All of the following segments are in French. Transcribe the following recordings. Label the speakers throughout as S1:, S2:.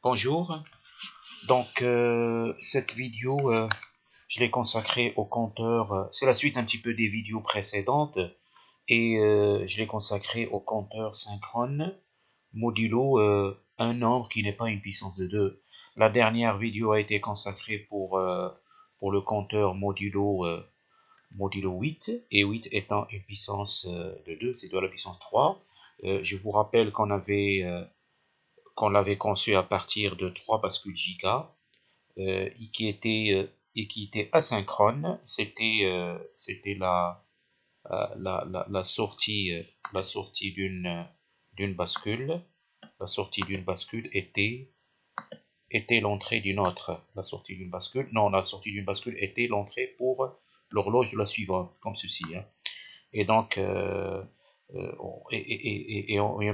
S1: Bonjour, donc cette vidéo, je l'ai consacrée au compteur, c'est la suite un petit peu des vidéos précédentes, et je l'ai consacrée au compteur synchrone modulo un nombre qui n'est pas une puissance de 2. La dernière vidéo a été consacrée pour le compteur modulo 8, et 8 étant une puissance de 2, c'est de la puissance 3. Je vous rappelle qu'on l'avait conçu à partir de 3 bascules giga, qui était asynchrone. C'était la sortie d'une bascule. La sortie d'une bascule était l'entrée d'une autre. La sortie d'une bascule, non, la sortie d'une bascule était l'entrée pour l'horloge de la suivante, comme ceci, hein. Et donc, on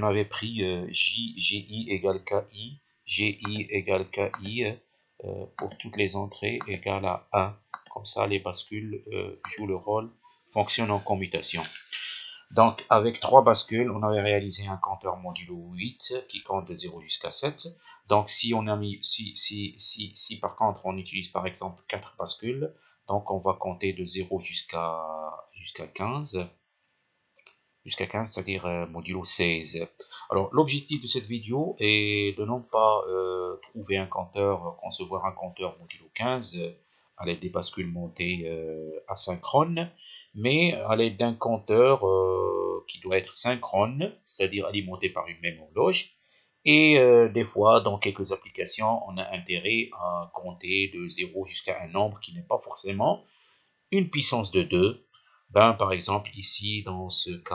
S1: avait pris GI égale KI, GI égale KI pour toutes les entrées égale à 1. Comme ça, les bascules jouent le rôle, fonctionnent en commutation. Donc, avec 3 bascules, on avait réalisé un compteur modulo 8 qui compte de 0 jusqu'à 7. Donc, si par contre on utilise par exemple 4 bascules, donc on va compter de 0 jusqu'à 15. Jusqu'à 15, c'est-à-dire modulo 16. Alors, l'objectif de cette vidéo est de non pas trouver un compteur, concevoir un compteur modulo 15 à l'aide des bascules montées asynchrones, mais à l'aide d'un compteur qui doit être synchrone, c'est-à-dire alimenté par une même horloge. Et des fois, dans quelques applications, on a intérêt à compter de 0 jusqu'à un nombre qui n'est pas forcément une puissance de 2. Par exemple, ici, dans cet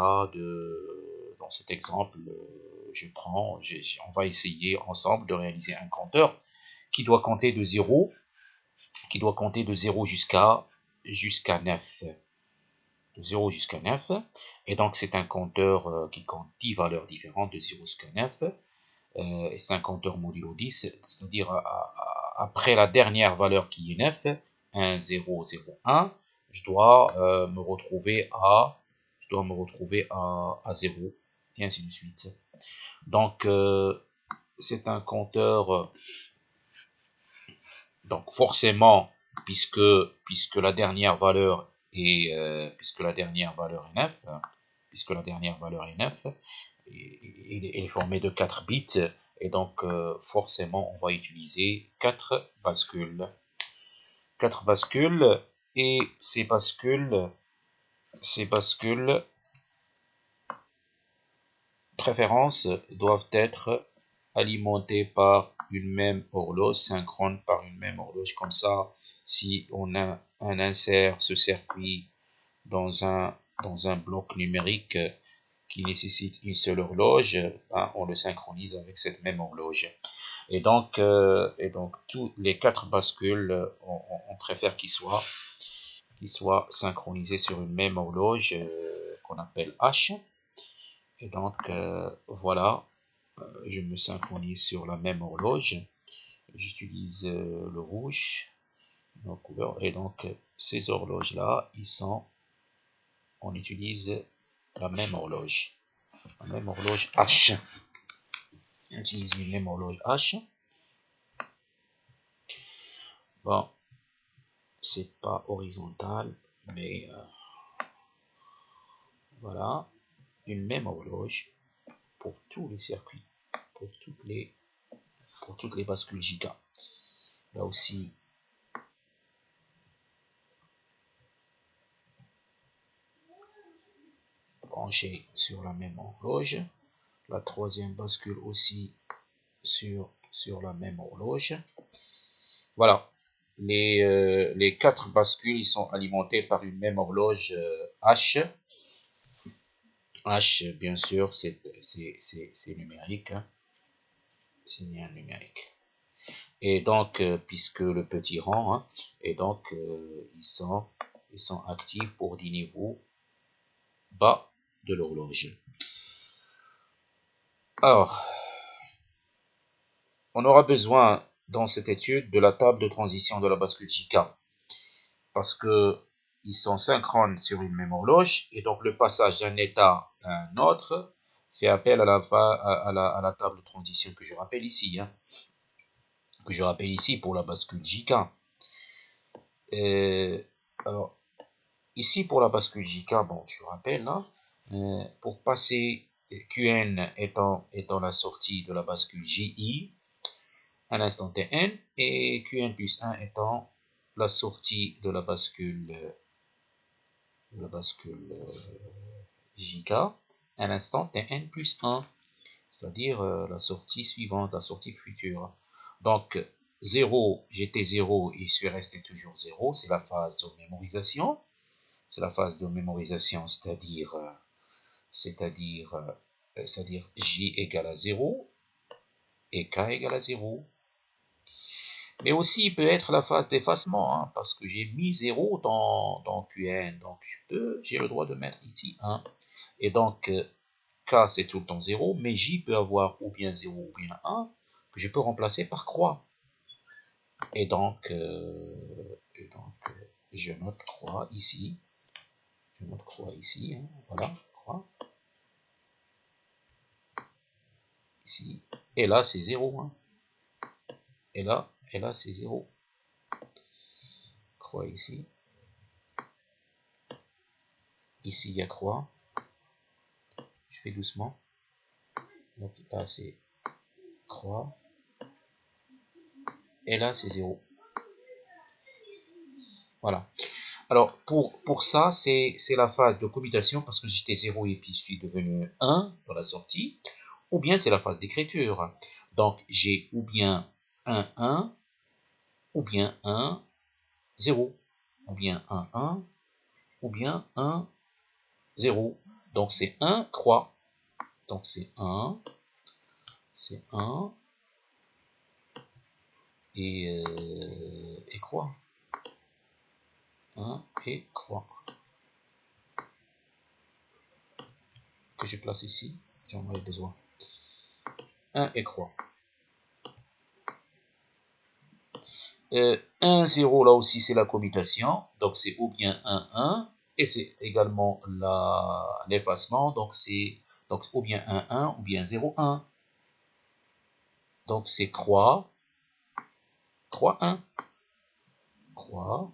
S1: exemple, on va essayer ensemble de réaliser un compteur qui doit compter de 0, jusqu'à 9. De 0 jusqu'à 9. Et donc, c'est un compteur qui compte 10 valeurs différentes de 0 jusqu'à 9. Et c'est un compteur modulo 10, c'est-à-dire après la dernière valeur qui est 9, 1, 0, 0, 1, je dois me retrouver à 0, et ainsi de suite. Donc, c'est un compteur, donc forcément, puisque la dernière valeur est 9, il est formé de 4 bits, et donc forcément on va utiliser 4 bascules. 4 bascules, et ces bascules préférences doivent être alimentées par une même horloge, synchrone par une même horloge. Comme ça, si on insère ce circuit dans un bloc numérique qui nécessite une seule horloge, on le synchronise avec cette même horloge. Et donc tous les 4 bascules, on préfère qu'ils soient synchronisés sur une même horloge qu'on appelle H. Et donc voilà, je me synchronise sur la même horloge. J'utilise le rouge, nos couleurs, et donc ces horloges là, on utilise la même horloge H. On utilise une même horloge H. Bon, c'est pas horizontal, mais voilà, une même horloge pour tous les circuits, pour toutes les bascules giga. Là aussi, branché sur la même horloge. La troisième bascule aussi sur la même horloge. Voilà. Les 4 bascules, ils sont alimentés par une même horloge H. H, bien sûr, c'est numérique, hein. C'est bien numérique. Et donc, puisque le petit rang, hein, et donc ils sont actifs pour des niveaux bas de l'horloge. Alors, on aura besoin dans cette étude de la table de transition de la bascule giga, parce que ils sont synchrones sur une même horloge, et donc le passage d'un état à un autre fait appel à la table de transition que je rappelle ici, hein. que je rappelle ici pour la bascule JK. Alors, ici pour la bascule JK, bon, je rappelle là, pour passer QN étant la sortie de la bascule JI, à l'instant Tn, et Qn plus 1 étant la sortie de la bascule JK, à l'instant Tn plus 1, c'est-à-dire la sortie suivante, la sortie future. Donc, 0, j'étais 0 et je suis resté toujours 0, c'est la phase de mémorisation. C'est la phase de mémorisation, c'est-à-dire J égale à 0 et K égale à 0. Mais aussi, il peut être la phase d'effacement, hein, parce que j'ai mis 0 dans Qn, donc j'ai le droit de mettre ici 1. Et donc, K, c'est tout le temps 0, mais J peut avoir ou bien 0 ou bien 1, que je peux remplacer par croix. Et donc je note croix ici. Je note croix ici, hein, voilà, croix. Ici. Et là, c'est 0. Hein. Et là, c'est 0. Croix ici. Ici, il y a croix. Je fais doucement. Donc là, c'est croix. Et là, c'est 0. Voilà. Alors, pour ça, c'est la phase de commutation, parce que j'étais 0 et puis je suis devenu 1 dans la sortie. Ou bien c'est la phase d'écriture. Donc, j'ai ou bien 1, 1, ou bien 1, 0. Ou bien 1, 1, ou bien 1, 0. Donc, c'est 1, croix. Donc, c'est 1 et croix. 1 et croix. Que je place ici, j'en aurai besoin. 1 et croix. 1, 0, là aussi, c'est la commutation. Donc, c'est ou bien 1, 1. Et c'est également l'effacement. Donc, c'est ou bien 1, 1 ou bien 0, 1. Donc, c'est croix 1. Croix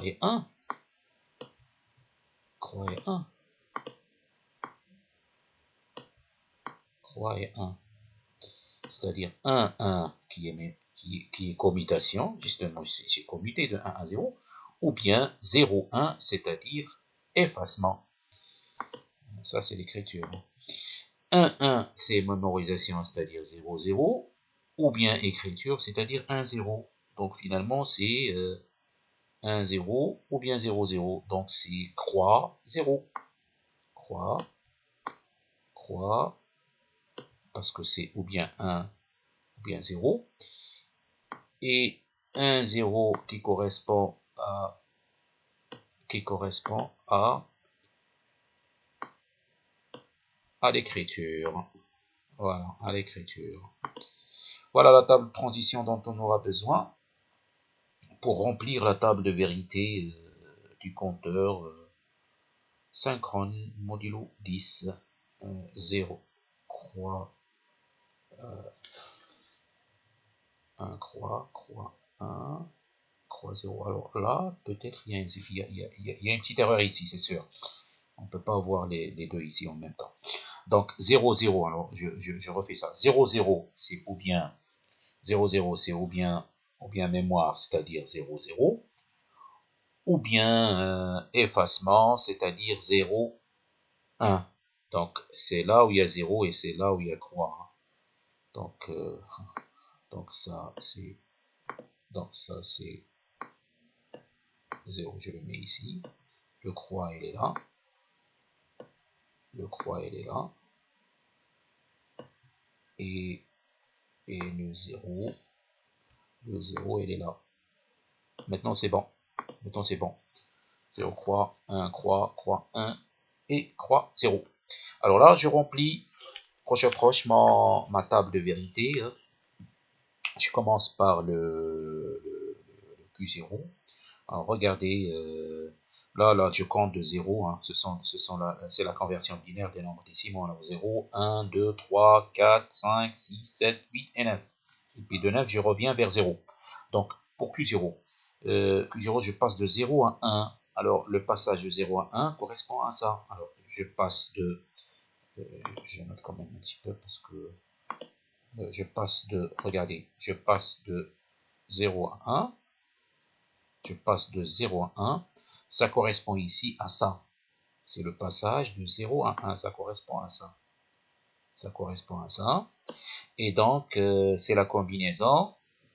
S1: et 1. Croix et 1. Croix et 1. C'est-à-dire 1, 1 qui est commutation. Justement, j'ai commuté de 1 à 0. Ou bien 0, 1, c'est-à-dire effacement. Ça, c'est l'écriture. 1, 1, c'est mémorisation, c'est-à-dire 0, 0. Ou bien écriture, c'est-à-dire 1, 0. Donc, finalement, c'est 1, 0 ou bien 0, 0. Donc, c'est croix, 0. Croix, parce que c'est ou bien 1 ou bien 0. Et 1, 0 qui correspond à l'écriture. Voilà, à l'écriture. Voilà la table de transition dont on aura besoin pour remplir la table de vérité du compteur synchrone modulo 10 0 croix 1 croix 1 croix 0. Alors là, peut-être il y a une petite erreur ici, c'est sûr. On ne peut pas avoir les deux ici en même temps. Donc 0, 0, alors je refais ça. 0, 0, c'est ou bien 0, 0, c'est ou bien mémoire, c'est-à-dire 0, 0, ou bien effacement, c'est-à-dire 0, 1. Donc c'est là où il y a 0 et c'est là où il y a croix. Donc ça c'est 0, je le mets ici. Le croix il est là. Et le 0 il est là. Maintenant c'est bon. 0 croix, 1 croix, 1 et croix 0. Alors là, je remplis proche ma table de vérité. Je commence par le Q0. Alors regardez, là, je compte de 0. Hein. C'est la conversion binaire des nombres décimaux. Alors 0, 1, 2, 3, 4, 5, 6, 7, 8 et 9. Et puis de 9, je reviens vers 0. Donc, pour Q0, Q0, je passe de 0 à 1. Alors, le passage de 0 à 1 correspond à ça. Alors, je passe de... je note quand même un petit peu parce que je passe de... Regardez, je passe de 0 à 1. Je passe de 0 à 1. Ça correspond ici à ça. C'est le passage de 0 à 1. Ça correspond à ça. Ça correspond à ça. Et donc, c'est la combinaison.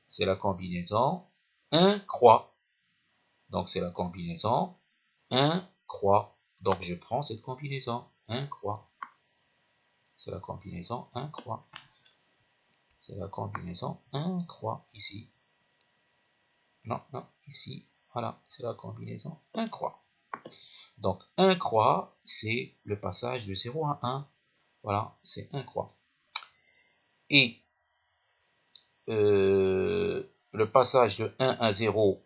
S1: C'est la combinaison 1 croix. Donc, c'est la combinaison 1 croix. Donc, je prends cette combinaison 1 croix. C'est la combinaison 1 croix. C'est la combinaison 1 croix ici. Non, non, ici. Voilà, c'est la combinaison 1 croix. Donc, 1 croix, c'est le passage de 0 à 1. Voilà, c'est 1 croix. Et le passage de 1 à 0,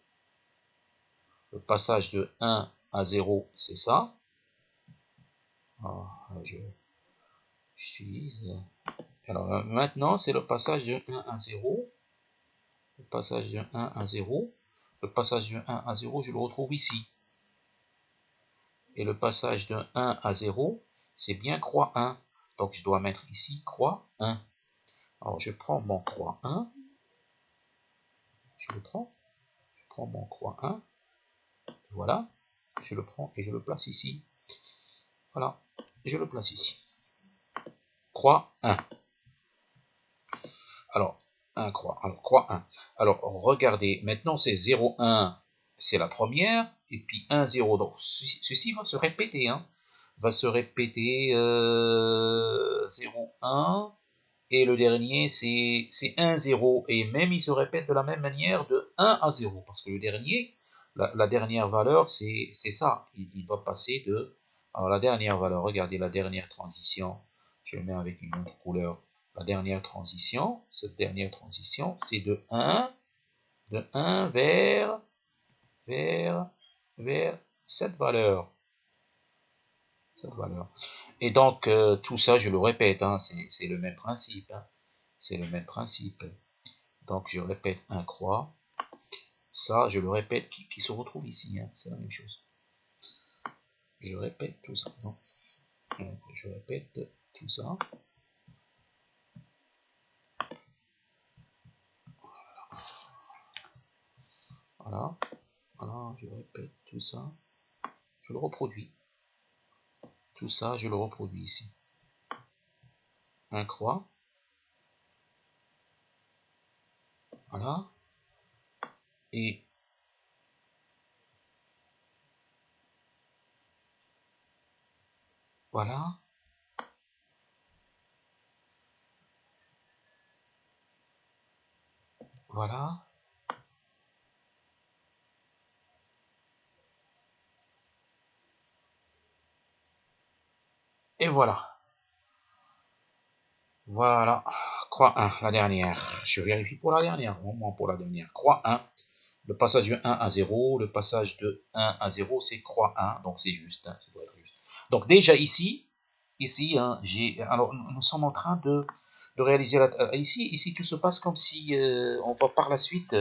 S1: le passage de 1 à 0, c'est ça. Alors maintenant, c'est le passage de 1 à 0. Le passage de 1 à 0. Le passage de 1 à 0, je le retrouve ici. Et le passage de 1 à 0, c'est bien croix 1. Donc je dois mettre ici croix 1. Alors je prends mon croix 1. Je prends mon croix 1. Voilà. Je le prends et je le place ici. Voilà. Je le place ici. Croix 1. Alors, 1 croix. Alors, croix 1. Alors, regardez. Maintenant, c'est 0, 1. C'est la première. Et puis 1, 0. Donc, ceci va se répéter. Hein. Va se répéter 0, 1. Et le dernier, c'est 1, 0. Et même, il se répète de la même manière de 1 à 0. Parce que le dernier, la dernière valeur, c'est ça. Il va passer de... Alors, la dernière valeur, regardez la dernière transition. Je le mets avec une autre couleur. La dernière transition, cette dernière transition, c'est de 1 vers cette valeur. Cette valeur. Et donc, tout ça, je le répète, hein, c'est le même principe. Hein. C'est le même principe. Donc, je répète 1 croix. Ça, je le répète, qui se retrouve ici. Hein, c'est la même chose. Je répète tout ça. Non. Je répète tout ça. Voilà. Voilà, je répète tout ça. Je le reproduis. Tout ça, je le reproduis ici. 1 croix. Voilà. Et voilà. Voilà. Et voilà. Voilà. Croix 1, la dernière. Je vérifie pour la dernière. Au moins pour la dernière. Croix 1. Le passage de 1 à 0. Le passage de 1 à 0, c'est croix 1. Donc c'est juste. Hein, ça doit être juste. Donc déjà ici, hein, alors nous sommes en train de réaliser ici tout se passe comme si on va par la suite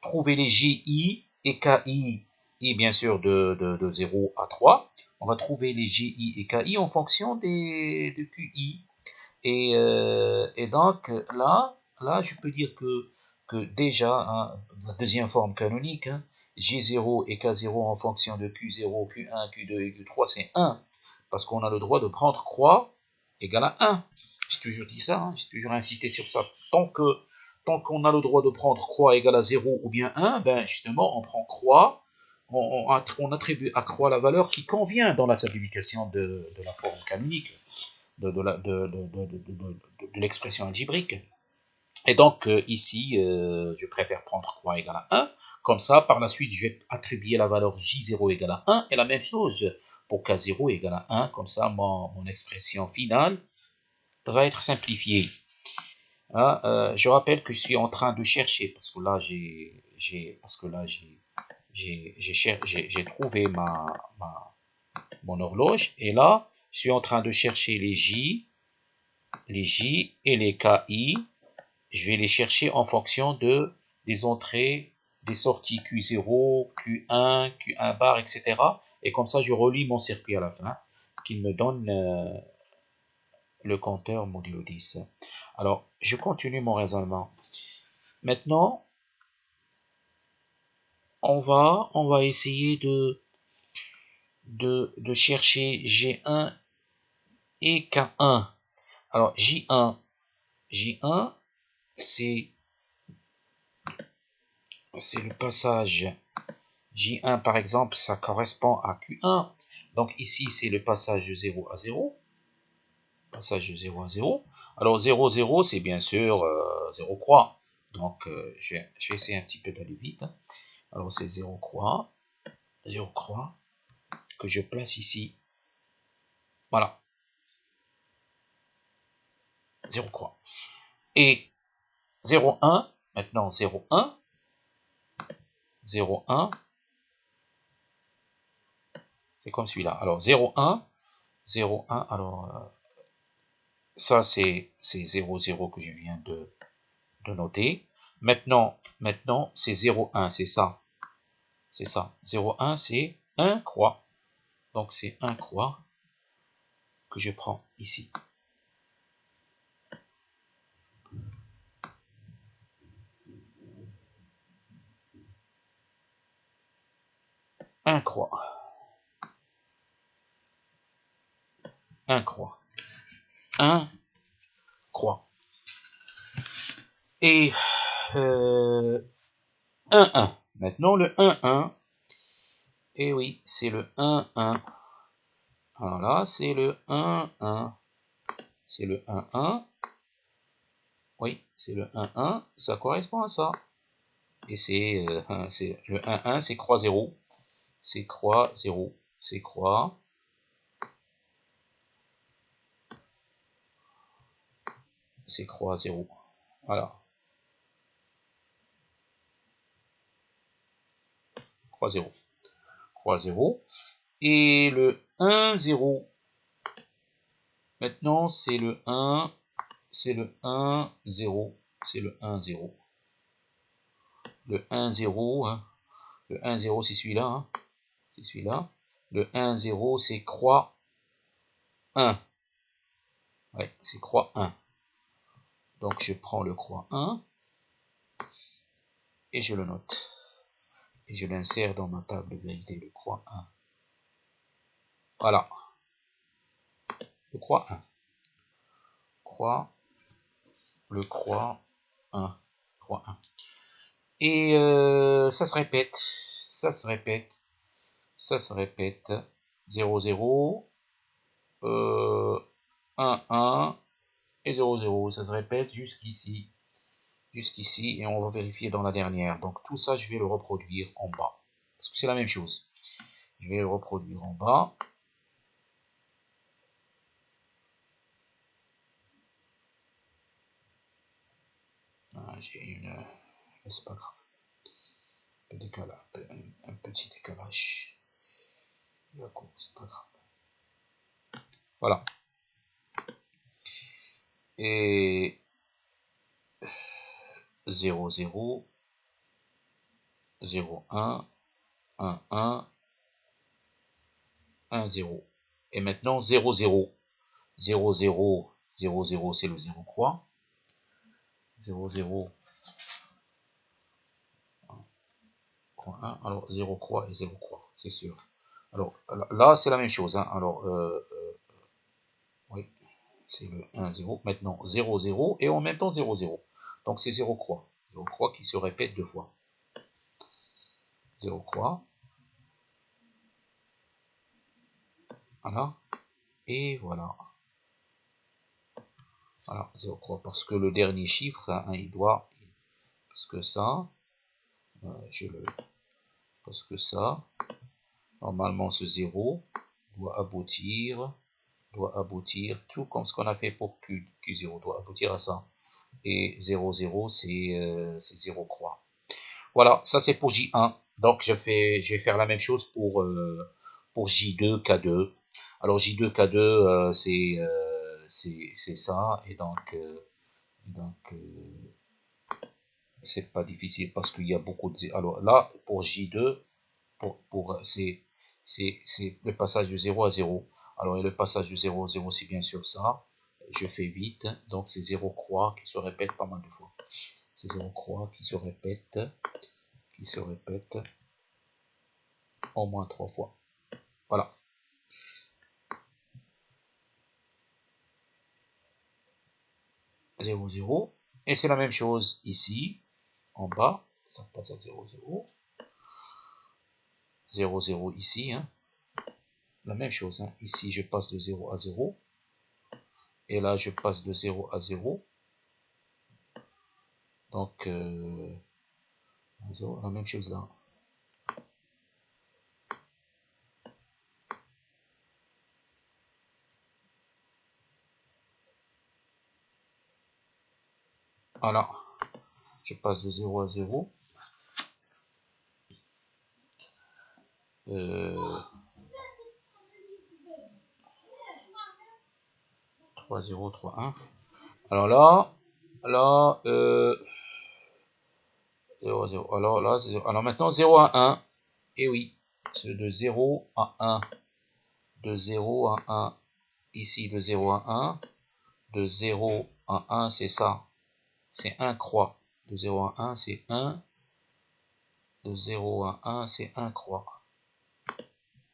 S1: trouver les GI et KI, et bien sûr de 0 à 3. On va trouver les GI et KI en fonction de QI. Et donc là, je peux dire que déjà, hein, la deuxième forme canonique, hein, G0 et K0 en fonction de Q0, Q1, Q2 et Q3, c'est 1. Parce qu'on a le droit de prendre croix égale à 1. J'ai toujours dit ça, hein, j'ai toujours insisté sur ça. Tant qu'on a le droit de prendre croix égale à 0 ou bien 1, ben justement, on prend croix, on attribue à croix la valeur qui convient dans la simplification de la forme canonique, de l'expression algébrique. Et donc, ici, je préfère prendre croix égale à 1. Comme ça, par la suite, je vais attribuer la valeur J0 égale à 1. Et la même chose pour K0 égale à 1. Comme ça, mon expression finale va être simplifiée. Hein, je rappelle que je suis en train de chercher, parce que là, j'ai trouvé mon horloge. Et là, je suis en train de chercher les J et les KI. je vais les chercher en fonction des entrées, des sorties Q0, Q1, Q1 bar, etc. Et comme ça, je relis mon circuit à la fin, qui me donne le compteur modulo 10. Alors, je continue mon raisonnement. Maintenant, on va essayer de chercher G1 et K1. Alors, J1, c'est le passage. J1, par exemple, ça correspond à Q1. Donc, ici, c'est le passage de 0 à 0. Passage de 0 à 0. Alors, 0, 0, c'est bien sûr 0 croix. Donc, je vais essayer un petit peu d'aller vite. Alors, c'est 0 croix, que je place ici. Voilà, 0 croix. Et 0, 1, maintenant 0, 1, 0, 1, c'est comme celui-là. Alors, 0, 1, 0, 1, alors, ça, c'est 0, 0 que je viens de noter. Maintenant, c'est 0, 1, c'est ça. C'est ça. 0, 1, c'est 1 croix. Donc, c'est 1 croix que je prends ici. Un croix. Un croix. Un croix. Et 1, 1. Maintenant, le 1, 1. Et oui, c'est le 1, 1. Alors là, c'est le 1, 1. C'est le 1, 1. Oui, c'est le 1, 1. Ça correspond à ça. Et c'est le 1, 1, c'est croix 0. C'est croix 0. C'est croix. C'est croix 0. Voilà. Croix 0. Croix 0. Et le 1, 0. Maintenant, c'est le 1. C'est le 1, 0. C'est le 1, 0. Le 1, 0. Hein. Le 1, 0, c'est celui-là. Hein. C'est celui-là. Le 1, 0, c'est croix 1. Ouais, c'est croix 1. Donc, je prends le croix 1 et je le note. Et je l'insère dans ma table de vérité, le croix 1. Voilà. Le croix 1. Croix. Le croix 1. Croix 1. Et ça se répète. Ça se répète. Ça se répète. 0, 0. 1, 1. Et 0, 0. Ça se répète jusqu'ici. Jusqu'ici. Et on va vérifier dans la dernière. Donc tout ça, je vais le reproduire en bas. Parce que c'est la même chose. Je vais le reproduire en bas. J'ai une... c'est pas grave. Un petit décalage. D'accord, c'est pas grave. Voilà. Et 0, 0, 0, 1, 1, 1, 1, 0. Et maintenant 0, 0. 0, 0, 0, 0, c'est le 0 croix. 0, 0, croix 1. Alors 0 croix et 0 croix, c'est sûr. Alors là, c'est la même chose. Hein. Alors, oui, c'est le 1, 0. Maintenant 0, 0 et en même temps 0, 0. Donc c'est 0 croix. 0 croix qui se répète deux fois. 0 croix. Voilà. Et voilà. Voilà, 0 croix. Parce que le dernier chiffre, hein, il doit... Parce que ça, parce que ça, normalement ce 0 doit aboutir tout comme ce qu'on a fait pour Q0, doit aboutir à ça. Et 0, 0, c'est 0 croix. Voilà, ça c'est pour J1. Donc je vais faire la même chose pour J2, K2. Alors J2, K2, c'est ça. Et donc c'est pas difficile parce qu'il y a beaucoup de zéro. Alors là, pour J2, c'est le passage de 0 à 0. Alors, et le passage de 0 à 0, c'est bien sûr ça. Je fais vite. Donc, c'est 0 croix qui se répète pas mal de fois. C'est 0 croix qui se répète au moins 3 fois. Voilà. 0, 0. Et c'est la même chose ici, en bas. Ça passe à 0, 0. 0, 0 ici. Hein. La même chose. Hein. Ici, je passe de 0 à 0. Et là, je passe de 0 à 0. Donc, la même chose là. Voilà. Je passe de 0 à 0. 3, 0, 3, 1. Alors là, 0, 0. Alors là, alors maintenant 0 à 1. Et oui, c'est de 0 à 1. De 0 à 1. Ici, de 0 à 1. De 0 à 1, c'est ça. C'est 1 croix. De 0 à 1, c'est 1. De 0 à 1, c'est 1 croix.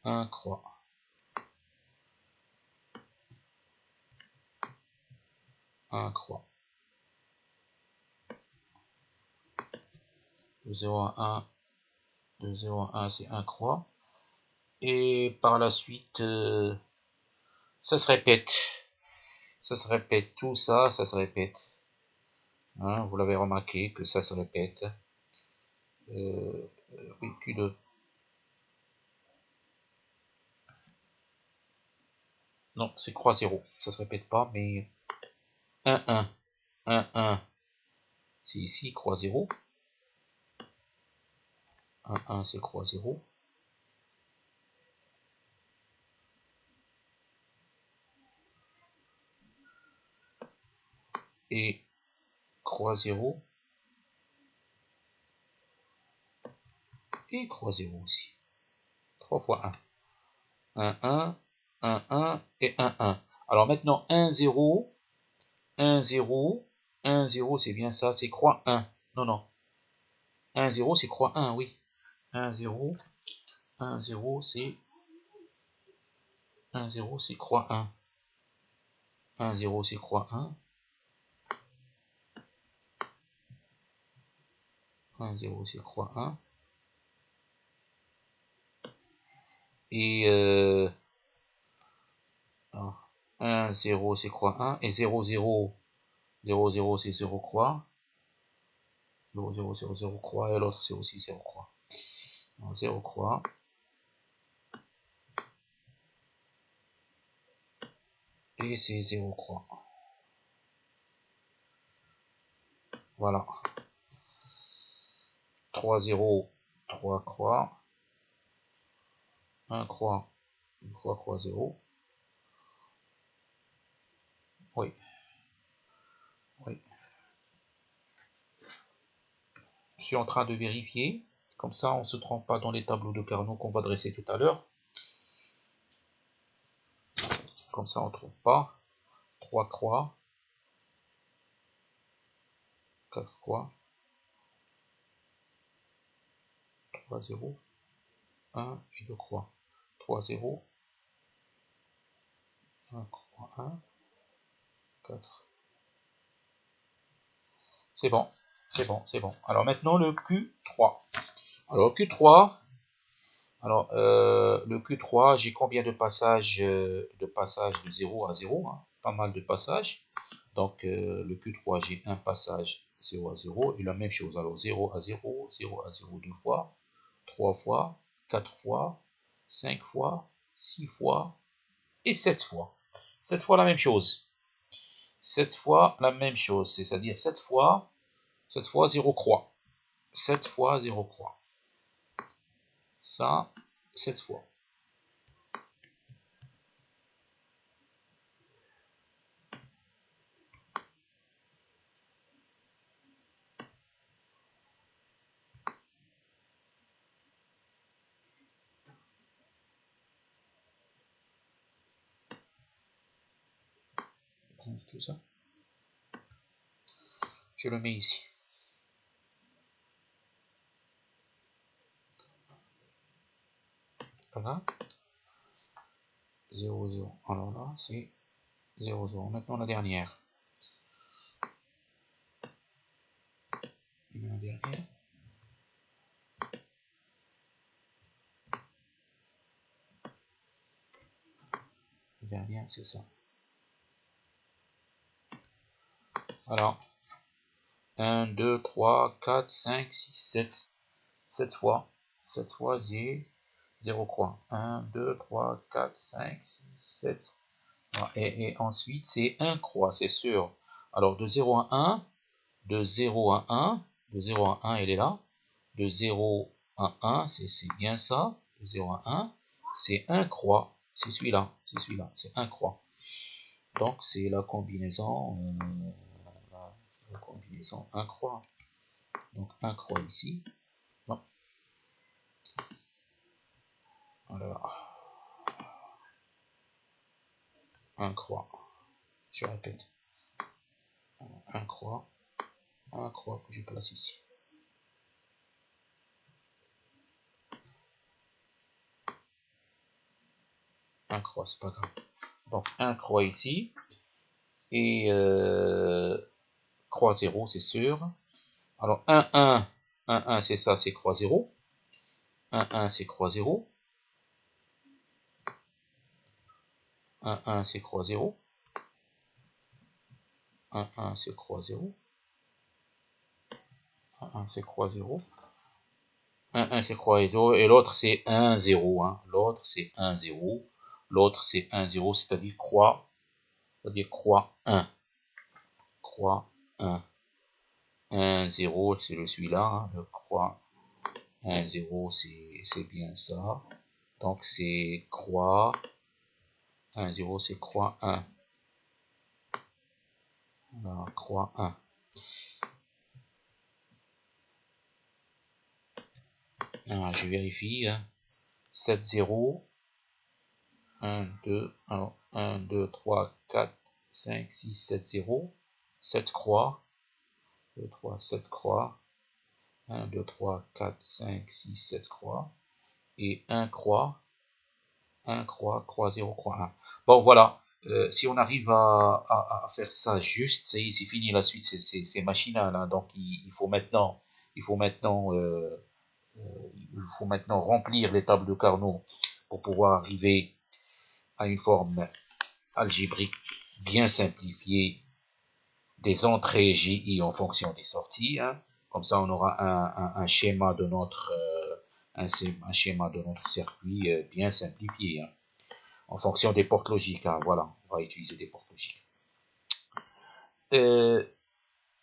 S1: 1 croix. 1 croix. De 0 à 1. De 0 à 1, c'est 1 croix. Et par la suite, ça se répète. Ça se répète. Tout ça, ça se répète. Hein, vous l'avez remarqué que ça se répète. Oui, Q2. Non, c'est croix 0. Ça se répète pas, mais 1, 1. 1, 1. C'est ici, croix 0. 1, 1, c'est croix 0. Et croix 0. Et croix 0 aussi. 3 fois 1. 1, 1. 1, 1 et 1, 1. Alors maintenant, 1, 0. 1, 0. 1, 0, c'est bien ça. C'est croix 1. Non, non. 1, 0, c'est croix 1, oui. 1, 0. 1, 0, c'est 1, 0, c'est croix 1. 1, 0, c'est croix 1. 1, 0, c'est croix 1. Et 1, 0, c'est croix 1. Et 0, 0, 0, 0, c'est 0 croix. 0, 0, 0, 0 croix. Et l'autre, c'est aussi 0 croix. Donc, 0 croix. Et c'est 0 croix. Voilà. 3, 0, 3 croix. 1 croix. 1 croix, croix 0. Oui. Oui. Je suis en train de vérifier. Comme ça, on ne se trompe pas dans les tableaux de Carnot qu'on va dresser tout à l'heure. Comme ça, on ne trompe pas. 3 croix. 4 croix. 3, 0. 1 et 2 croix. 3, 0. 1 croix. 1. 4. C'est bon. C'est bon, c'est bon. Alors maintenant, le Q3. Alors, Q3. Alors, le Q3, j'ai combien de passages de 0 à 0, hein? Pas mal de passages. Donc, le Q3, j'ai un passage 0 à 0 et la même chose. Alors, 0 à 0, 0 à 0 deux fois, 3 fois, 4 fois, 5 fois, 6 fois et 7 fois. 7 fois la même chose. 7 fois la même chose, c'est-à-dire 7 fois 0 croix. 7 fois 0 croix. Ça, 7 fois. tout ça. Je le mets ici. Voilà. 0, 0. Alors là, c'est 0, 0. Maintenant, la dernière. La dernière. La dernière, c'est ça. Alors, 1, 2, 3, 4, 5, 6, 7. 7 fois. 7 fois, 0 croix. 1, 2, 3, 4, 5, 6, 7. Et ensuite, c'est 1 croix, c'est sûr. Alors, de 0 à 1, de 0 à 1, de 0 à 1, elle est là. De 0 à 1, c'est bien ça. De 0 à 1, c'est 1 croix. C'est celui-là, c'est 1 croix. Donc, c'est la combinaison 1 croix. Donc, 1 croix ici. Non. Alors, 1 croix. Je répète. 1 croix. 1 croix que je place ici. Un croix, c'est pas grave. Donc, 1 croix ici. Et croix 0, c'est sûr. Alors, 1, 1. 1, 1, c'est ça, c'est croix 0. 1, 1, c'est croix 0. 1, 1, c'est croix 0. 1, 1, c'est croix 0. 1, 1, c'est croix 0. 1, 1, c'est croix 0. Et l'autre, c'est 1, 0. Hein. L'autre, c'est 1, 0. L'autre, c'est 1, 0, c'est-à-dire croix 1. Croix 1. 1, 0, c'est celui-là. Hein. Le croix 1, 0, c'est bien ça. Donc, c'est croix 1, 0, c'est croix 1. Voilà, croix 1. Ah, je vérifie. Hein. 7, 0. 1, 2, alors 1, 2, 3, 4, 5, 6, 7, 0. 7 croix. 2, 3, 7 croix. 1, 2, 3, 4, 5, 6, 7 croix. Et 1 croix. 1 croix, croix 0, croix 1. Bon, voilà. Si on arrive à faire ça juste, c'est fini la suite, c'est machinal. Hein. Donc, il faut maintenant remplir les tables de Carnot pour pouvoir arriver à une forme algébrique bien simplifiée des entrées GI en fonction des sorties. Hein. Comme ça, on aura un schéma de notre circuit bien simplifié. Hein. En fonction des portes logiques. Hein. Voilà, on va utiliser des portes logiques.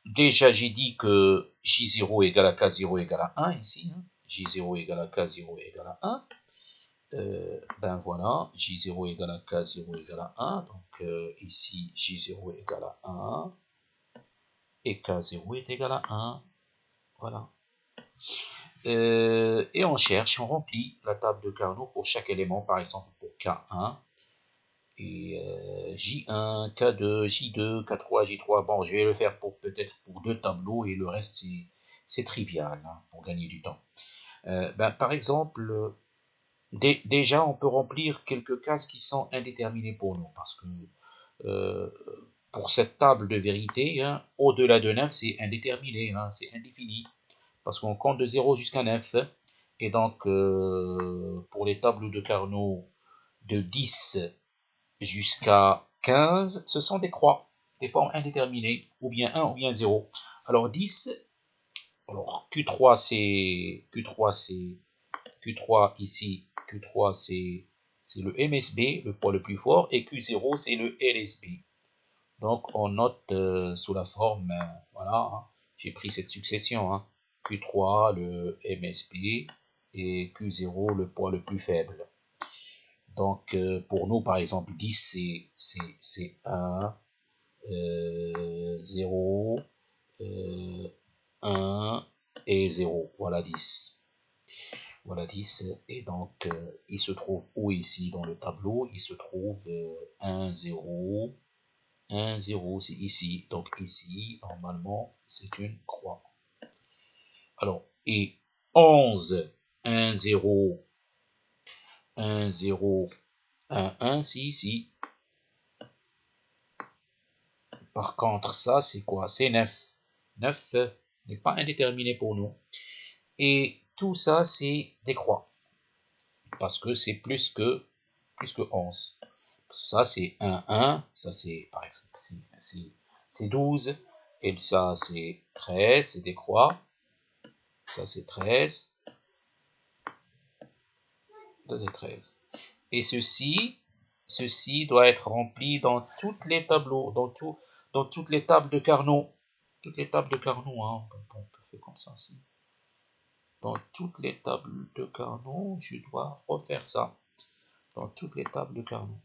S1: Déjà, j'ai dit que J0 égale à K0 égale à 1 ici. Hein. J0 égale à K0 égale à 1. Ben voilà, J0 égale à K0 égale à 1. Donc ici, J0 égale à 1. Et K0 est égal à 1. Voilà. Et on cherche, on remplit la table de Carnot pour chaque élément, par exemple pour K1. Et J1, K2, J2, K3, J3. Bon, je vais le faire peut-être pour 2 tableaux et le reste, c'est trivial hein, pour gagner du temps. Par exemple, déjà, on peut remplir quelques cases qui sont indéterminées pour nous parce que pour cette table de vérité, hein, au-delà de 9, c'est indéterminé, hein, c'est indéfini parce qu'on compte de 0 jusqu'à 9. Et donc, pour les tableaux de Carnot de 10 jusqu'à 15, ce sont des croix, des formes indéterminées, ou bien 1 ou bien 0. Alors 10, alors Q3 ici, Q3 c'est le MSB, le poids le plus fort, et Q0 c'est le LSB. Donc on note sous la forme, voilà, hein, j'ai pris cette succession, hein, Q3 le MSB et Q0 le poids le plus faible. Donc, pour nous, par exemple, 10, c'est 1, 0, 1 et 0. Voilà 10. Voilà 10. Et donc, il se trouve où ici dans le tableau? Il se trouve 1, 0, 1, 0, c'est ici. Donc ici, normalement, c'est une croix. Alors, et 11, 1, 0, 1, 0, 1, 1, c'est ici. Par contre, ça, c'est quoi? C'est 9. 9 n'est pas indéterminé pour nous. Et tout ça, c'est des croix. Parce que c'est plus que 11. Ça, c'est 1, 1. Ça, c'est, par exemple, c'est 12. Et ça, c'est 13. C'est des croix. Ça, c'est 13. Ça, c'est 13. Et ceci doit être rempli dans tous les tableaux, dans toutes les tables de Carnot. Toutes les tables de Carnot, hein. On peut faire comme ça. Dans toutes les tables de Carnot, je dois refaire ça. Dans toutes les tables de Carnot.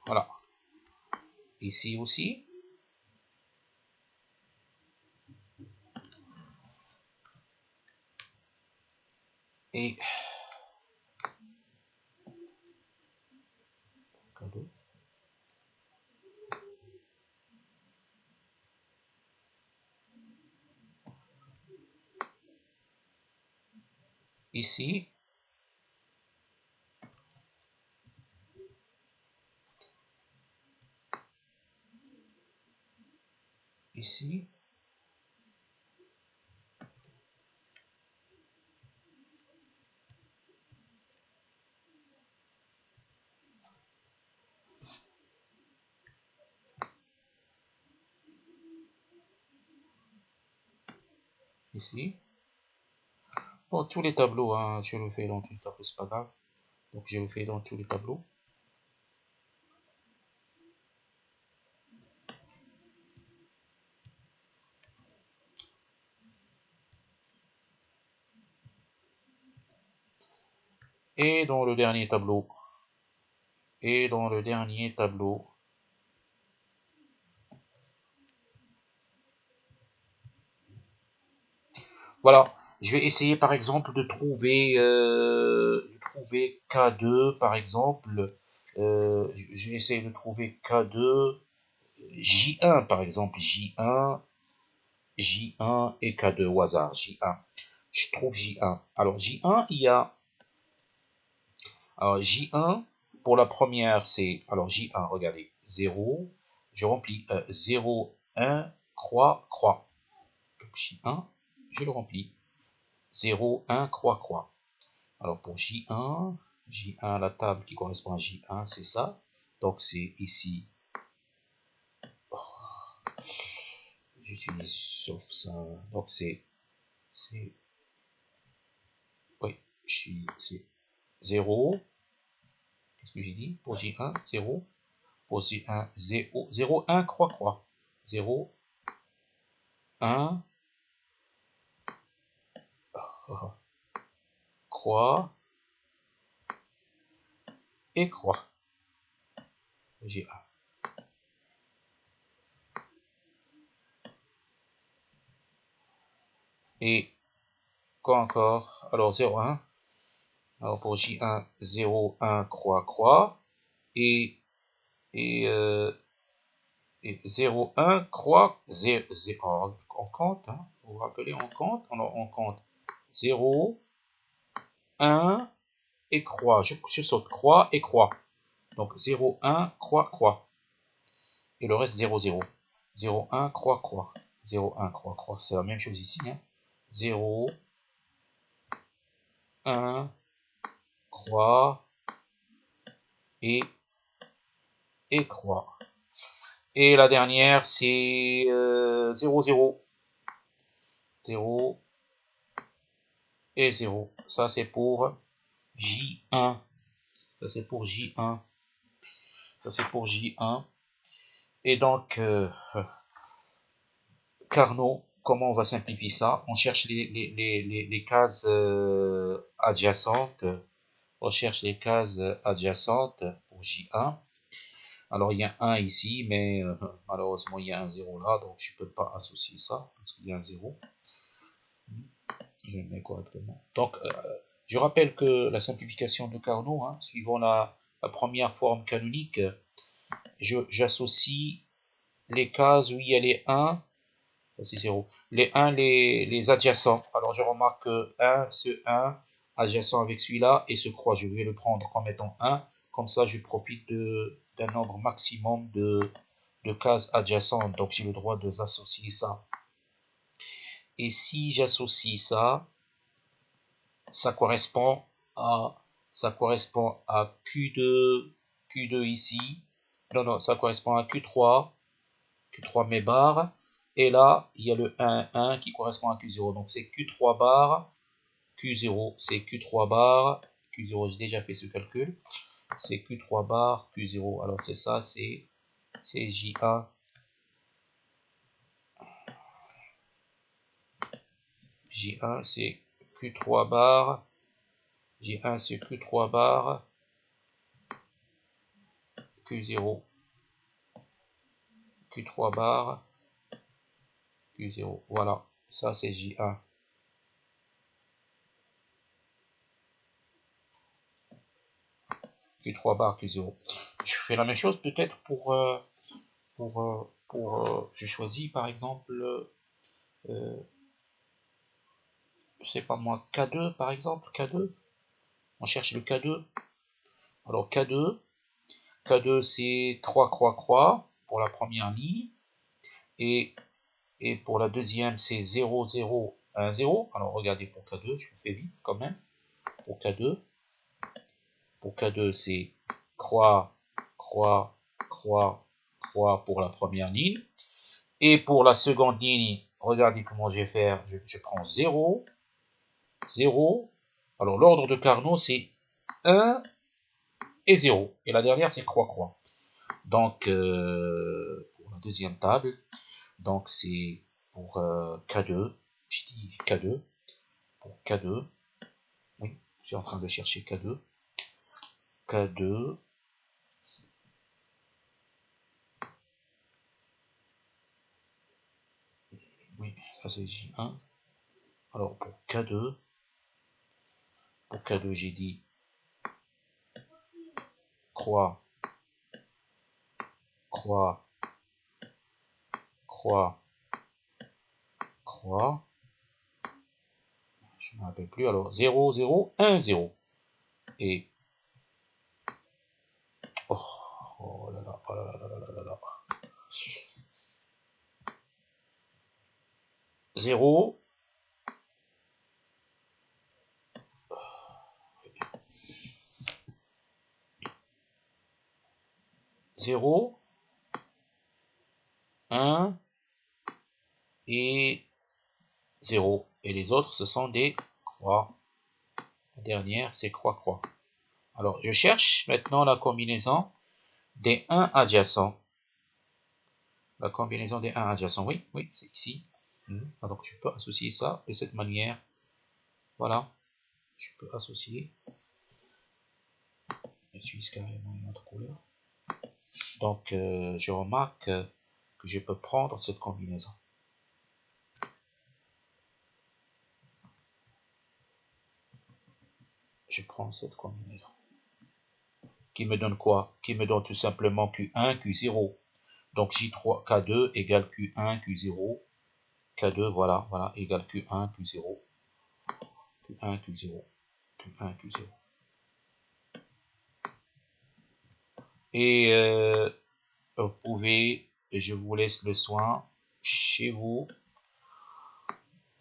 S1: Voilà. Ici aussi. Et ici. Ici. Ici. Bon, tous les tableaux, hein, je le fais dans tous les tableaux, c'est pas grave. Donc je le fais dans tous les tableaux. Et dans le dernier tableau. Et dans le dernier tableau. Voilà. Je vais essayer par exemple de trouver K2 par exemple. Je vais essayer de trouver K2, J1 par exemple, J1 et K2 au hasard, J1. Je trouve J1. Alors J1, il y a alors J1 pour la première, c'est alors J1, regardez, 0, je remplis 0, 1, croix, croix. Donc J1, je le remplis. 0, 1, croix, croix. Alors pour J1, la table qui correspond à J1, c'est ça. Donc c'est ici. J'utilise sauf ça. Donc c'est oui, c'est 0. Qu'est-ce que j'ai dit? Pour J1, 0. Pour J1, 0, 0, 1, croix, croix. 0, 1, croix et croix. J1. Et quoi encore? Alors 0, 1. Alors pour J1, 0, 1, croix, croix. Et, et, 0, 1, croix, 0, 0, on compte, hein, vous vous rappelez, on compte, on compte 0, 1 et croix, je saute croix et croix, donc 0, 1, croix, croix, et le reste 0, 0, 0, 1, croix, croix, 0, 1, croix, croix, c'est la même chose ici, hein. 0, 1, croix et croix. Et la dernière, c'est 0, 0, 0 et 0. Ça, c'est pour J1. Ça, c'est pour J1. Ça, c'est pour J1. Et donc, Carnot, comment on va simplifier ça? On cherche les cases adjacentes. On cherche les cases adjacentes pour J1. Alors, il y a 1 ici, mais malheureusement, il y a un 0 là, donc je ne peux pas associer ça, parce qu'il y a un 0. Je le mets correctement. Donc, je rappelle que la simplification de Carnot, hein, suivant la première forme canonique, j'associe les cases où il y a les 1, ça c'est 0, les 1, les adjacents. Alors je remarque que 1, ce 1, adjacent avec celui-là, et ce croix, je vais le prendre comme étant 1, comme ça je profite d'un nombre maximum de cases adjacentes, donc j'ai le droit de associer ça. Et si j'associe ça, ça correspond à Q2 ici. Non, ça correspond à Q3 mes barres. Et là, il y a le 1, 1 qui correspond à Q0. Donc c'est Q3 barres, Q0. C'est Q3 barres, Q0. J'ai déjà fait ce calcul. C'est Q3 barres, Q0. Alors c'est ça, c'est J1. J1, c'est Q3 barres. J1, c'est Q3 barres, Q0. Q3 barres, Q0. Voilà, ça c'est J1. Q3 barres, Q0. Je fais la même chose peut-être je choisis par exemple, je sais pas moi, K2 par exemple, K2. On cherche le K2. Alors K2 c'est 3 croix croix pour la première ligne. Et pour la deuxième c'est 0, 0, 1, 0. Alors regardez pour K2, je vous fais vite quand même. Pour K2 c'est croix, croix, croix, croix pour la première ligne. Et pour la seconde ligne, regardez comment je vais faire. Je prends 0, 0. Alors l'ordre de Carnot c'est 1 et 0. Et la dernière c'est croix, croix. Donc pour la deuxième table, donc c'est pour K2. Je dis K2. Pour K2. Oui, je suis en train de chercher K2. K2. Oui, ça c'est J1. Alors pour K2, j'ai dit croix, croix, croix, croix. Je ne me rappelle plus. Alors 0, 0, 1, 0. Et oh là là, oh là là là là là là. 0, 0, 1 et 0. Et les autres, ce sont des croix. La dernière, c'est croix, croix. Alors, je cherche maintenant la combinaison des 1 adjacents. La combinaison des 1 adjacents, oui, oui, c'est ici. Donc, je peux associer ça de cette manière. Voilà, je peux associer. J'utilise carrément une autre couleur. Donc, je remarque que je peux prendre cette combinaison. Je prends cette combinaison. Qui me donne quoi? Qui me donne tout simplement Q1, Q0. Donc J3, K2 égale Q1, Q0. K2, voilà, voilà, égale Q1, Q0. Q1, Q0. Q1, Q0. Et vous pouvez, je vous laisse le soin chez vous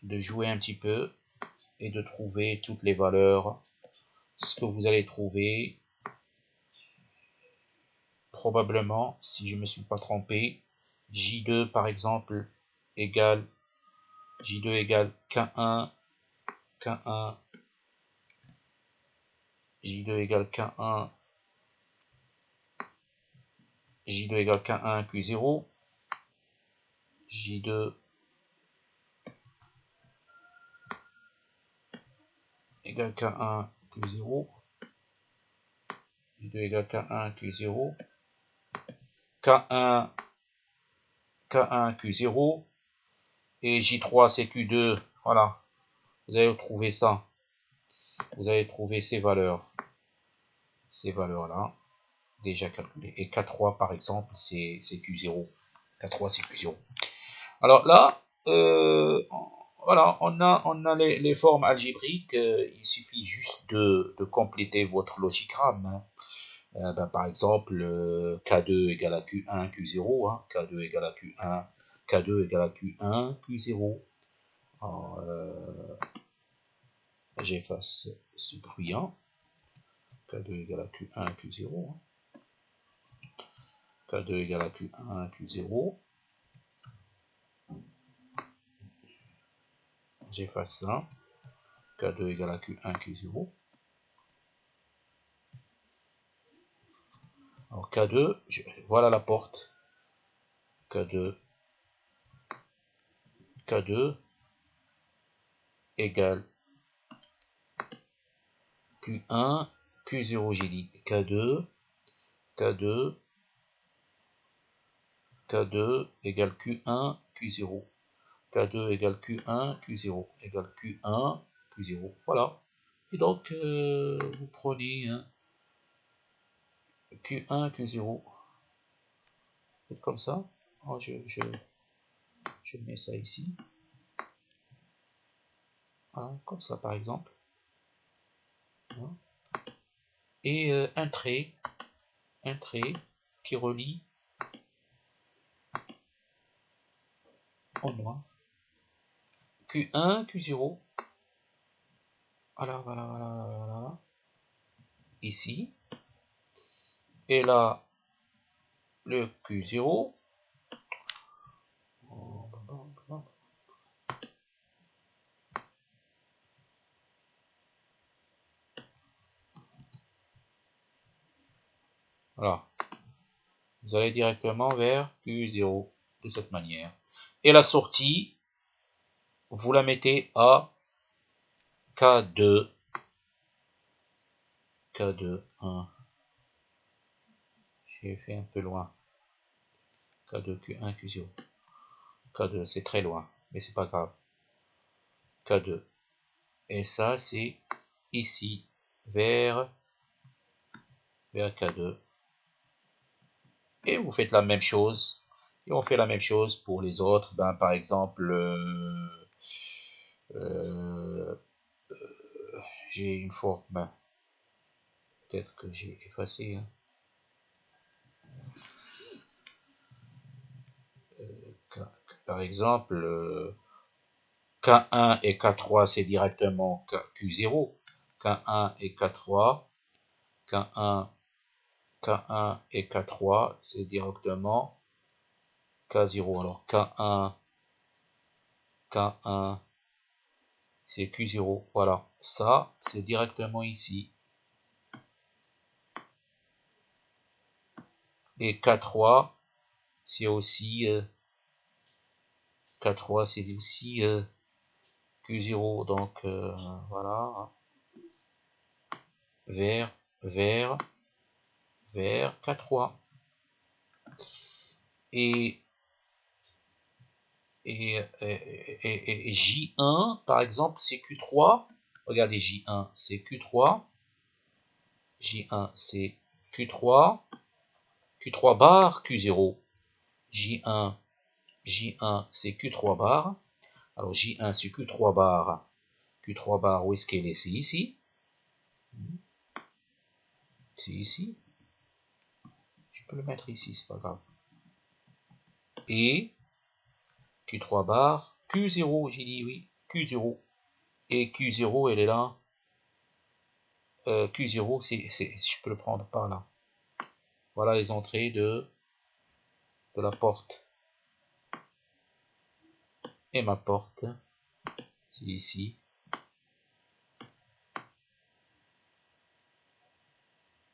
S1: de jouer un petit peu et de trouver toutes les valeurs. Ce que vous allez trouver, probablement, si je ne me suis pas trompé, J2 par exemple égale J2 égale K1, K1, J2 égale K1, J2 égale K1, Q0, J2 égale K1, Q0, J2 égale K1, Q0, K1, K1, Q0, et J3 c'est Q2, voilà. vous allez trouver ça. Vous allez trouver ces valeurs-là, déjà calculées. Et K3, par exemple, c'est Q0. K3, c'est Q0. Alors là, voilà, on a les formes algébriques. Il suffit juste de compléter votre logigramme. Hein. Par exemple, K2 égale à Q1, Q0. Hein, K2 égale à Q1, K2 égale à Q1, Q0. Alors, j'efface ce bruyant. K2 égale à Q1, Q0. Hein. K2 égale à Q1, Q0. J'efface ça. K2 égale à Q1, Q0. Alors K2, voilà la porte. K2 égale Q1, Q0, j'ai dit K2 égale Q1, Q0. K2 égale Q1, Q0 égale Q1, Q0. Voilà. Et donc, vous prenez Q1, Q0. Faites comme ça. Alors, je mets ça ici. Voilà, comme ça, par exemple. Voilà. Et un trait qui relie en noir Q1, Q0. Voilà. Ici. Et là, le Q0. Voilà. Vous allez directement vers Q0 de cette manière. Et la sortie, vous la mettez à K2. K2, 1. J'ai fait un peu loin. K2, Q1, Q0. K2, c'est très loin, mais c'est pas grave. K2. Et ça, c'est ici, vers K2. Et vous faites la même chose. Et on fait la même chose pour les autres. Par exemple, j'ai une forme. Peut-être que j'ai effacé. Hein. Par exemple, K1 et K3, c'est directement Q0. K1 et K3. K1 et K3, c'est directement K0. Alors K1, c'est Q0. Voilà, ça, c'est directement ici. Et K3, c'est aussi K3, c'est aussi Q0. Donc, voilà. Vers K3. Et J1, par exemple, c'est Q3. Regardez, J1, c'est Q3. J1, c'est Q3. Q3 bar, Q0. J1, c'est Q3 bar. Alors, J1, c'est Q3 bar. Q3 bar, où est-ce qu'elle est? C'est ici. C'est ici. Je peux le mettre ici, c'est pas grave. Et Q3 bar, Q0, j'ai dit oui, Q0. Et Q0, elle est là. Q0, je peux le prendre par là. Voilà les entrées de la porte. Et ma porte, c'est ici.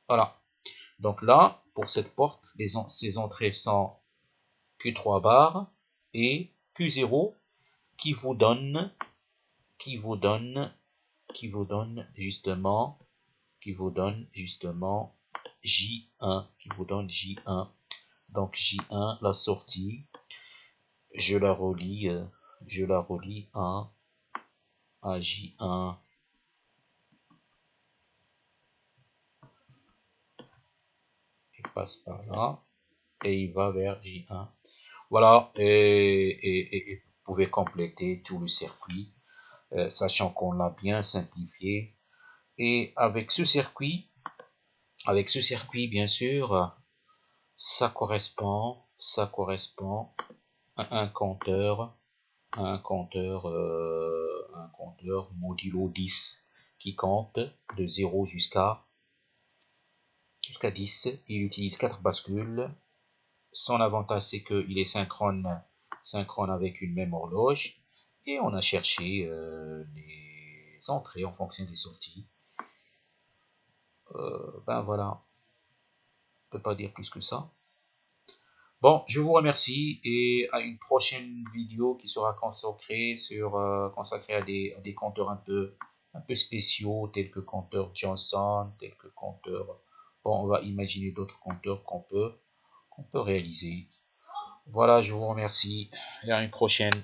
S1: Voilà. Donc là, pour cette porte, ces entrées sont Q3 bar et Q0 qui vous donne justement J1, qui vous donne J1. Donc J1, la sortie, je la relie à à J1. Il passe par là et il va vers J1. Voilà, et vous pouvez compléter tout le circuit, sachant qu'on l'a bien simplifié. Et avec ce circuit, bien sûr, ça correspond à un compteur, un compteur modulo 10 qui compte de 0 jusqu'à 10. Il utilise 4 bascules. Son avantage, c'est qu'il est synchrone avec une même horloge. Et on a cherché les entrées en fonction des sorties. Ben voilà, on peut pas dire plus que ça. Bon, je vous remercie et à une prochaine vidéo qui sera consacrée à des compteurs un peu spéciaux, tels que compteur Johnson, tels que compteur. Bon, on va imaginer d'autres compteurs qu'on peut réaliser. Voilà, je vous remercie et à une prochaine.